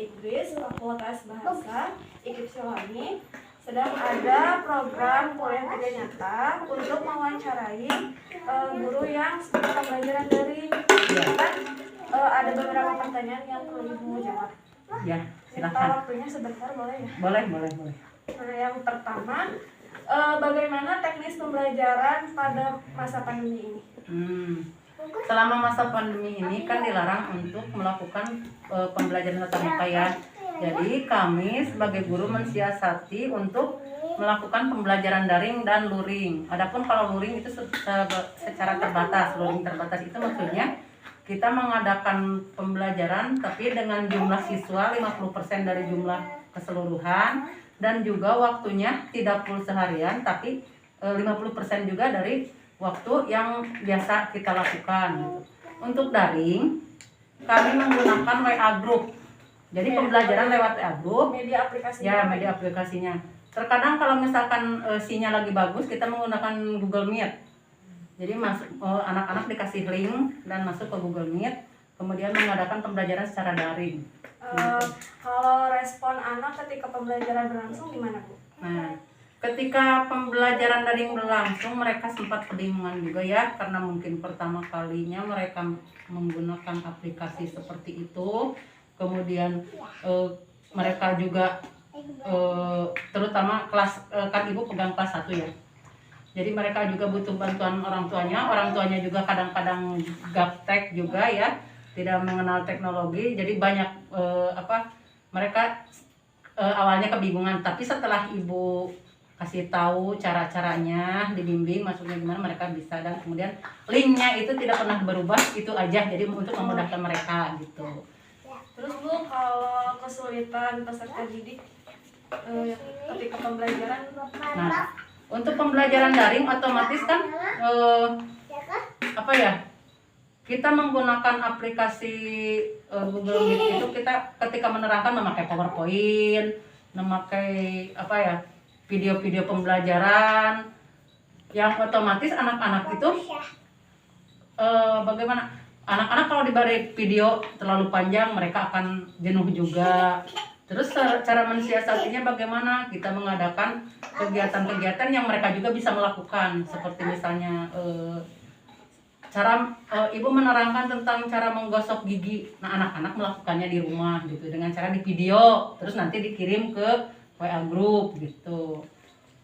Inggris Fakultas Bahasa IKIP Silwangi sedang ada program kuliah kerja nyata untuk mewawancarai guru yang sedang pembelajaran daring. Kan ada beberapa pertanyaan yang perlu Ibu jawab. Ya, Minta silakan. waktunya sebentar boleh ya? Boleh. Nah, yang pertama, bagaimana teknis pembelajaran pada masa pandemi ini? Selama masa pandemi ini kan dilarang untuk melakukan pembelajaran tatap muka ya. Jadi kami sebagai guru mensiasati untuk melakukan pembelajaran daring dan luring. Adapun kalau luring itu secara terbatas. Luring terbatas itu maksudnya kita mengadakan pembelajaran tapi dengan jumlah siswa 50% dari jumlah keseluruhan, dan juga waktunya tidak full seharian tapi 50% juga dari waktu yang biasa kita lakukan gitu. Untuk daring kami menggunakan WA group. Jadi pembelajaran lewat WA group, media aplikasinya. ya, media aplikasinya. Terkadang kalau misalkan sinyal lagi bagus, kita menggunakan Google Meet. Jadi anak-anak dikasih link dan masuk ke Google Meet, kemudian mengadakan pembelajaran secara daring. Kalau respon anak ketika pembelajaran berlangsung gimana, Bu? Nah, ketika pembelajaran daring berlangsung, mereka sempat kebingungan juga ya, karena mungkin pertama kalinya mereka menggunakan aplikasi seperti itu. Kemudian mereka juga terutama kelas kan Ibu pegang kelas 1 ya. Jadi mereka juga butuh bantuan orang tuanya juga kadang-kadang gaptek juga ya, tidak mengenal teknologi. Jadi banyak mereka awalnya kebingungan, tapi setelah Ibu kasih tahu cara-caranya, dibimbing masuknya gimana, mereka bisa. Dan kemudian linknya itu tidak pernah berubah, itu aja, jadi untuk memudahkan mereka gitu. Terus Bu, kalau kesulitan peserta didik ketika pembelajaran? Nah, untuk pembelajaran daring otomatis kan kita menggunakan aplikasi Google Meet itu, kita ketika menerangkan memakai PowerPoint, memakai video-video pembelajaran yang otomatis anak-anak itu bagaimana? Anak-anak kalau diberi video terlalu panjang mereka akan jenuh juga. Terus cara mensiasatinya bagaimana? Kita mengadakan kegiatan-kegiatan yang mereka juga bisa melakukan, seperti misalnya Ibu menerangkan tentang cara menggosok gigi. Nah, anak-anak melakukannya di rumah gitu dengan cara di video, terus nanti dikirim ke WA group gitu.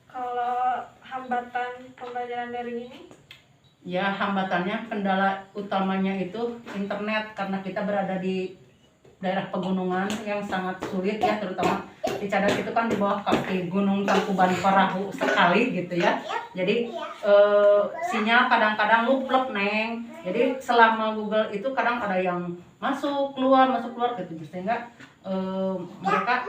Kalau hambatan pembelajaran daring ini? Ya, hambatannya, kendala utamanya itu internet, karena kita berada di daerah pegunungan yang sangat sulit ya, terutama di Cadas itu kan di bawah kaki Gunung Tangkuban Perahu sekali gitu ya. Jadi sinyal kadang-kadang luplep neng. Jadi selama Google itu kadang ada yang masuk keluar gitu, sehingga mereka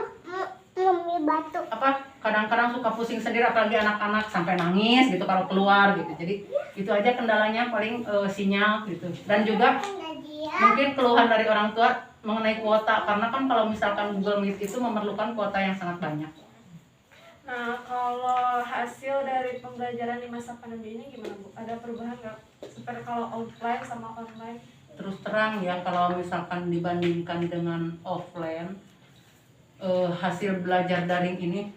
kadang-kadang suka pusing sendiri, apalagi anak-anak sampai nangis gitu kalau keluar gitu. Jadi itu aja kendalanya, paling sinyal gitu. Dan juga mungkin keluhan dari orang tua mengenai kuota, karena kan kalau misalkan Google Meet itu memerlukan kuota yang sangat banyak. Nah, kalau hasil dari pembelajaran di masa pandemi ini gimana, Bu? Ada perubahan nggak? Seperti kalau offline sama online? Terus terang ya, kalau misalkan dibandingkan dengan offline, hasil belajar daring ini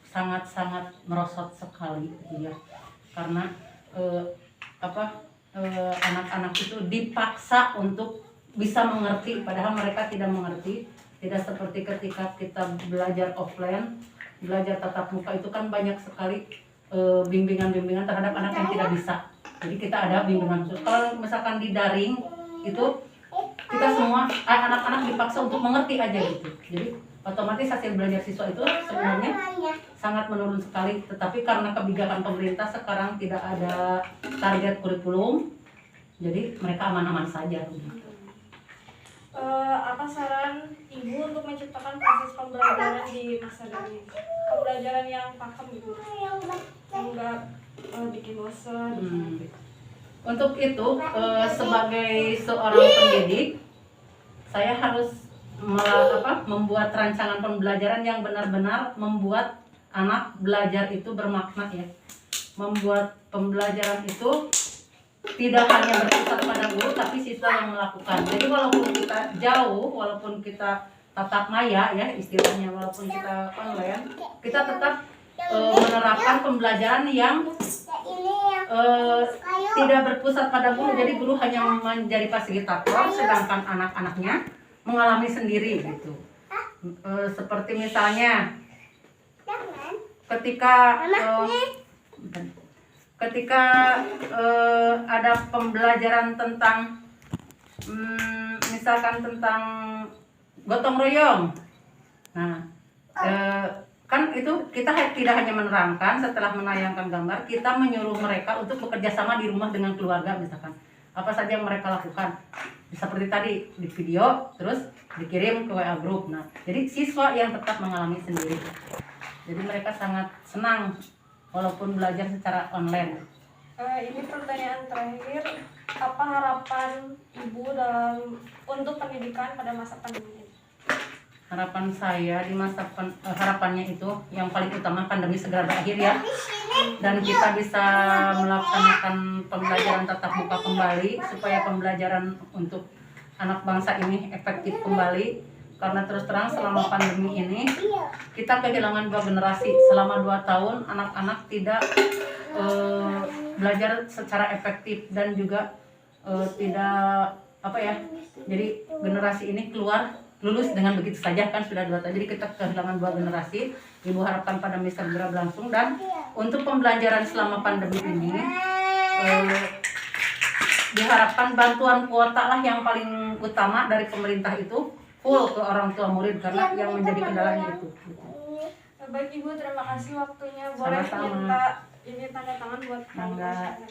sangat-sangat merosot sekali gitu ya. Karena anak-anak itu dipaksa untuk bisa mengerti, padahal mereka tidak mengerti. Tidak seperti ketika kita belajar offline, belajar tatap muka itu kan banyak sekali bimbingan-bimbingan terhadap anak yang tidak bisa. Jadi kita ada bimbingan khusus. Kalau misalkan di daring itu kita semua anak-anak dipaksa untuk mengerti aja gitu. Jadi otomatis hasil belajar siswa itu sebenarnya sangat menurun sekali. Tetapi karena kebijakan pemerintah sekarang tidak ada target kurikulum, jadi mereka aman-aman saja. Apa saran Ibu untuk menciptakan proses pembelajaran di masa daring? Pembelajaran yang pakem gitu, yang nggak bikin bosan. Untuk itu sebagai seorang pendidik, saya harus membuat rancangan pembelajaran yang benar-benar membuat anak belajar itu bermakna ya. Membuat pembelajaran itu tidak hanya berpusat pada guru, tapi siswa yang melakukan. Jadi walaupun kita jauh, walaupun kita tatap maya ya istilahnya, walaupun kita online, kita tetap menerapkan pembelajaran yang tidak berpusat pada guru. Jadi guru hanya menjadi fasilitator, sedangkan anak-anaknya mengalami sendiri gitu. Seperti misalnya ketika ada pembelajaran tentang misalkan tentang gotong royong. Nah, kan itu kita tidak hanya menerangkan, setelah menayangkan gambar kita menyuruh mereka untuk bekerja sama di rumah dengan keluarga, misalkan apa saja yang mereka lakukan seperti tadi di video terus dikirim ke WA group. Nah, jadi siswa yang tetap mengalami sendiri, jadi mereka sangat senang walaupun belajar secara online. Ini pertanyaan terakhir, apa harapan ibu untuk pendidikan pada masa pandemi ini? Harapan saya di masa harapannya itu yang paling utama pandemi segera berakhir ya, dan kita bisa melaksanakan pembelajaran tatap muka kembali supaya pembelajaran untuk anak bangsa ini efektif kembali. Karena terus terang selama pandemi ini kita kehilangan 2 generasi. Selama 2 tahun anak-anak tidak belajar secara efektif dan juga tidak jadi generasi ini lulus dengan begitu saja, kan sudah 2 tahun. Jadi kita kehilangan 2 generasi. Ibu harapkan pandemi segera berlangsung, dan untuk pembelajaran selama pandemi ini diharapkan bantuan kuota lah yang paling utama dari pemerintah, itu full ke orang tua murid, karena yang menjadi kendalanya itu. Baik Ibu, terima kasih waktunya. Boleh Sama-sama. minta ini tanda tangan buat Enggak.